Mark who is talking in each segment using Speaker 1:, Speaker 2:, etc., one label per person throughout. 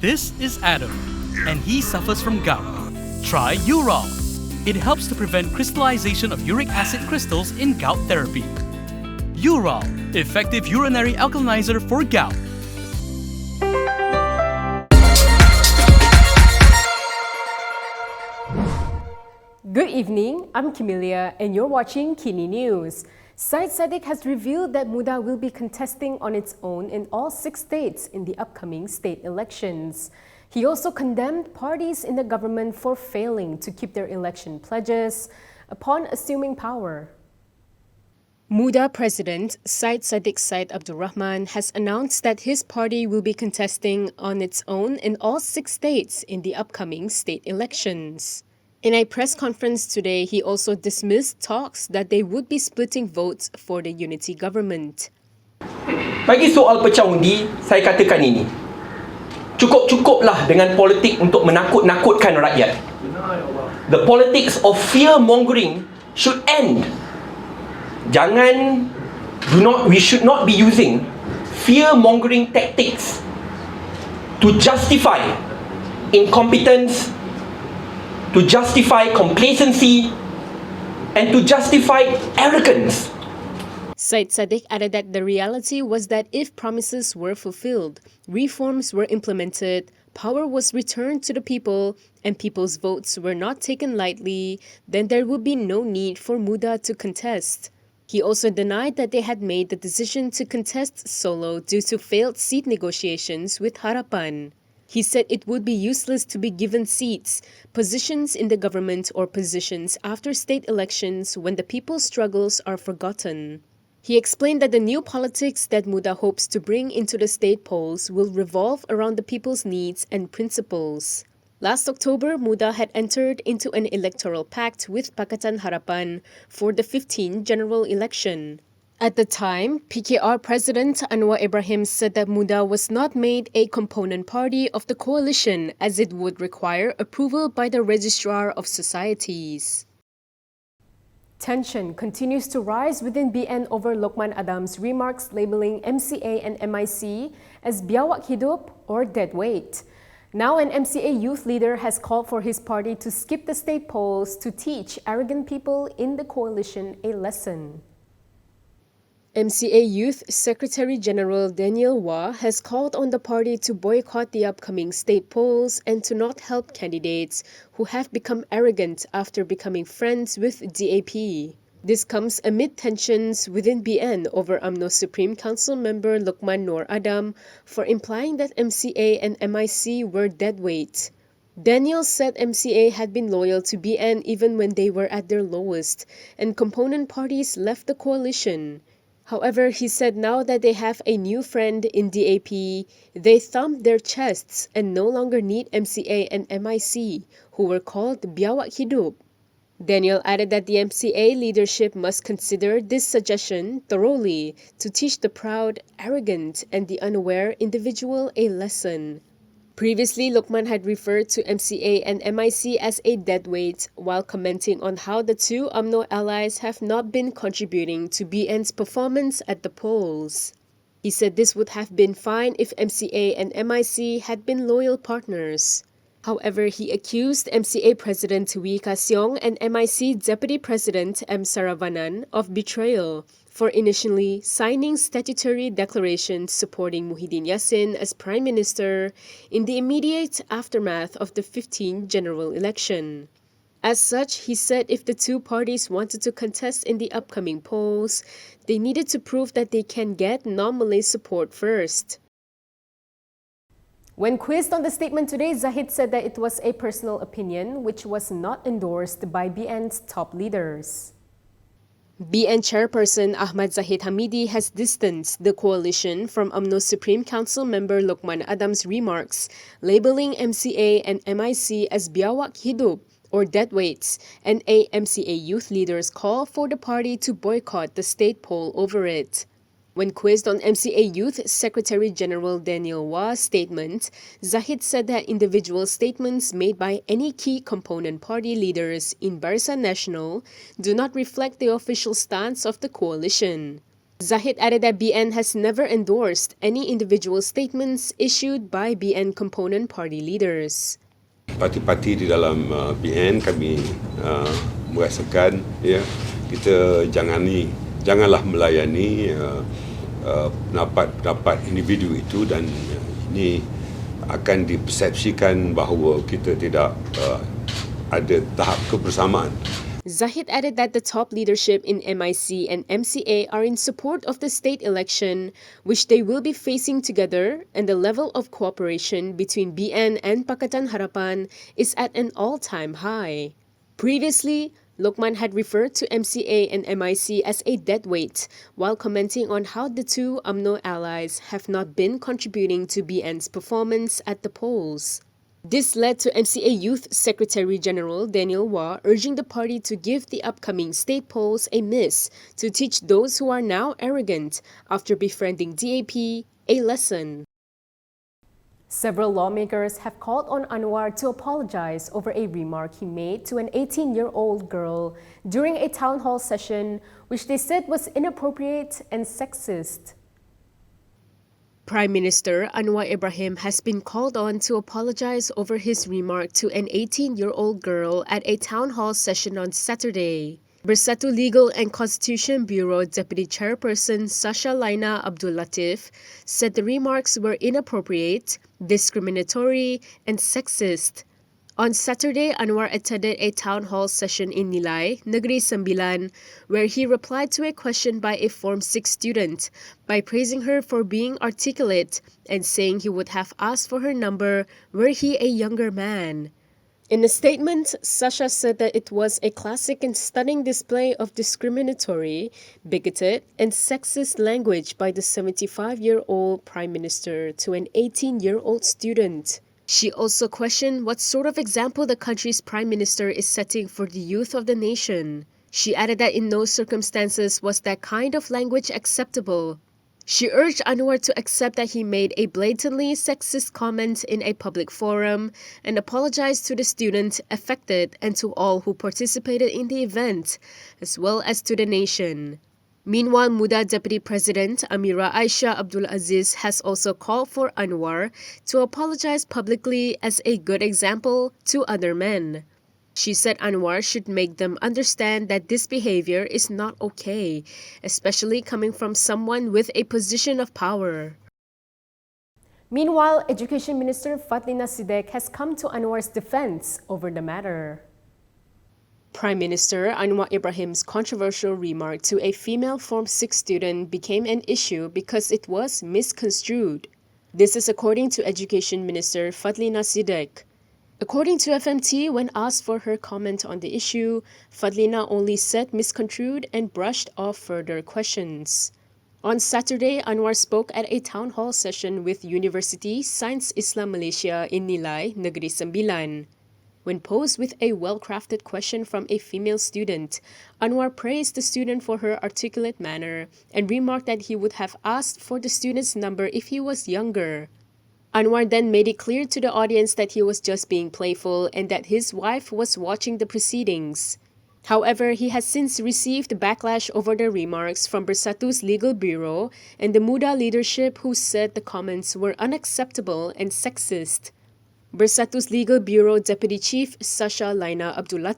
Speaker 1: This is Adam, and he suffers from gout. Try Urol. It helps to prevent crystallization of uric acid crystals in gout therapy. Urol, effective urinary alkalinizer for gout.
Speaker 2: Good evening, I'm Camelia and you're watching KiniNews. Syed Saddiq has revealed that Muda will be contesting on its own in all 6 states in the upcoming state elections. He also condemned parties in the government for failing to keep their election pledges upon assuming power. Muda President Syed Saddiq Abdul Rahman has announced that his party will be contesting on its own in all 6 states in the upcoming state elections. In a press conference today, he also dismissed talks that they would be splitting votes for the unity government.
Speaker 3: Bagi soal pecah undi, saya katakan ini. Cukup-cukuplah dengan politik untuk menakut-nakutkan rakyat. The politics of fear-mongering should end. We should not be using fear-mongering tactics to justify incompetence, to justify complacency, and to justify arrogance.
Speaker 2: Syed Saddiq added that the reality was that if promises were fulfilled, reforms were implemented, power was returned to the people, and people's votes were not taken lightly, then there would be no need for Muda to contest. He also denied that they had made the decision to contest solo due to failed seat negotiations with Harapan. He said it would be useless to be given seats, positions in the government or positions after state elections when the people's struggles are forgotten. He explained that the new politics that Muda hopes to bring into the state polls will revolve around the people's needs and principles. Last October, Muda had entered into an electoral pact with Pakatan Harapan for the 15th general election. At the time, PKR President Anwar Ibrahim said that Muda was not made a component party of the coalition as it would require approval by the Registrar of Societies. Tension continues to rise within BN over Lokman Adam's remarks labeling MCA and MIC as biawak hidup or dead weight. Now an MCA Youth leader has called for his party to skip the state polls to teach arrogant people in the coalition a lesson. MCA Youth Secretary General Daniel Wah has called on the party to boycott the upcoming state polls and to not help candidates who have become arrogant after becoming friends with DAP. This comes amid tensions within BN over UMNO Supreme Council member Lokman Noor Adam for implying that MCA and MIC were deadweight. Daniel said MCA had been loyal to BN even when they were at their lowest, and component parties left the coalition. However, he said now that they have a new friend in DAP, they thumped their chests and no longer need MCA and MIC, who were called biawak hidup. Daniel added that the MCA leadership must consider this suggestion thoroughly to teach the proud, arrogant, and the unaware individual a lesson. Previously, Lokman had referred to MCA and MIC as a deadweight while commenting on how the two UMNO allies have not been contributing to BN's performance at the polls. He said this would have been fine if MCA and MIC had been loyal partners. However, he accused MCA President Wee Ka Seong and MIC Deputy President M. Saravanan of betrayal for initially signing statutory declarations supporting Muhyiddin Yassin as Prime Minister in the immediate aftermath of the 15th general election. As such, he said if the two parties wanted to contest in the upcoming polls, they needed to prove that they can get non-Malay support first. When quizzed on the statement today, Zahid said that it was a personal opinion which was not endorsed by BN's top leaders. BN Chairperson Ahmad Zahid Hamidi has distanced the coalition from UMNO Supreme Council member Lokman Adam's remarks, labeling MCA and MIC as biawak hidup or deadweights, and a MCA Youth leader's call for the party to boycott the state poll over it. When quizzed on MCA Youth Secretary General Daniel Wah's statement, Zahid said that individual statements made by any key component party leaders in Barisan Nasional do not reflect the official stance of the coalition. Zahid added that BN has never endorsed any individual statements issued by BN component party leaders.
Speaker 4: Parti-parti di dalam BN kami merasakan kita janganlah melayani pendapat individu itu, dan ini akan dipersepsikan bahawa kita tidak ada tahap kebersamaan.
Speaker 2: Zahid added that the top leadership in MIC and MCA are in support of the state election, which they will be facing together, and the level of cooperation between BN and Pakatan Harapan is at an all-time high. Previously, Lokman had referred to MCA and MIC as a deadweight, while commenting on how the two UMNO allies have not been contributing to BN's performance at the polls. This led to MCA Youth Secretary General Daniel Wah urging the party to give the upcoming state polls a miss to teach those who are now arrogant after befriending DAP a lesson. Several lawmakers have called on Anwar to apologize over a remark he made to an 18-year-old girl during a town hall session, which they said was inappropriate and sexist. Prime Minister Anwar Ibrahim has been called on to apologize over his remark to an 18-year-old girl at a town hall session on Saturday. Bersatu Legal and Constitution Bureau Deputy Chairperson Sasha Laina Abdul said the remarks were inappropriate, discriminatory, and sexist. On Saturday, Anwar attended a town hall session in Nilai, Negeri Sembilan, where he replied to a question by a Form 6 student by praising her for being articulate and saying he would have asked for her number were he a younger man. In a statement, Sasha said that it was a classic and stunning display of discriminatory, bigoted, and sexist language by the 75-year-old Prime Minister to an 18-year-old student. She also questioned what sort of example the country's Prime Minister is setting for the youth of the nation. She added that in no circumstances was that kind of language acceptable. She urged Anwar to accept that he made a blatantly sexist comment in a public forum and apologize to the student affected and to all who participated in the event, as well as to the nation. Meanwhile, Muda Deputy President Amira Aisha Abdul Aziz has also called for Anwar to apologize publicly as a good example to other men. She said Anwar should make them understand that this behavior is not okay, especially coming from someone with a position of power. Meanwhile, Education Minister Fatlina Siddiq has come to Anwar's defense over the matter. Prime Minister Anwar Ibrahim's controversial remark to a female Form 6 student became an issue because it was misconstrued. This is according to Education Minister Fatlina Siddiq. According to FMT, when asked for her comment on the issue, Fatlina only said misconstrued and brushed off further questions. On Saturday, Anwar spoke at a town hall session with University Sains Islam Malaysia in Nilai, Negeri Sembilan. When posed with a well-crafted question from a female student, Anwar praised the student for her articulate manner and remarked that he would have asked for the student's number if he was younger. Anwar then made it clear to the audience that he was just being playful and that his wife was watching the proceedings. However, he has since received backlash over the remarks from Bersatu's Legal Bureau and the Muda leadership, who said the comments were unacceptable and sexist. Bersatu's Legal Bureau Deputy Chief Sasha Laina Abdul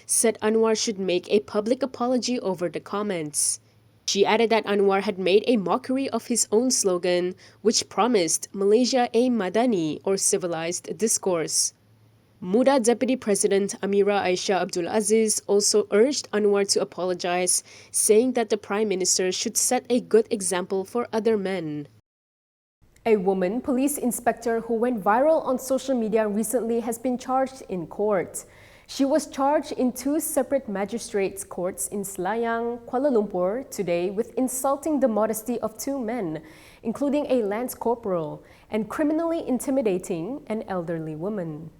Speaker 2: said Anwar should make a public apology over the comments. She added that Anwar had made a mockery of his own slogan, which promised Malaysia a Madani or civilized discourse. Muda Deputy President Amira Aisha Abdul Aziz also urged Anwar to apologize, saying that the Prime Minister should set a good example for other men. A woman police inspector who went viral on social media recently has been charged in court. She was charged in two separate magistrates' courts in Selayang, Kuala Lumpur today with insulting the modesty of two men, including a lance corporal, and criminally intimidating an elderly woman.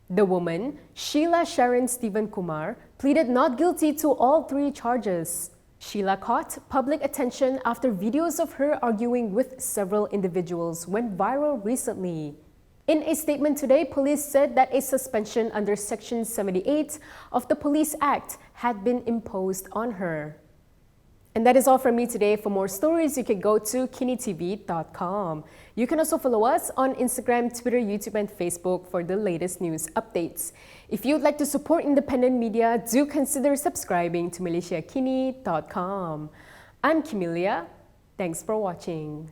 Speaker 2: The woman, Sheila Sharon Stephen Kumar, pleaded not guilty to all three charges. Sheila caught public attention after videos of her arguing with several individuals went viral recently. In a statement today, police said that a suspension under Section 78 of the Police Act had been imposed on her. And that is all from me today. For more stories, you can go to kinitv.com. You can also follow us on Instagram, Twitter, YouTube, and Facebook for the latest news updates. If you'd like to support independent media, do consider subscribing to MalaysiaKini.com. I'm Camelia. Thanks for watching.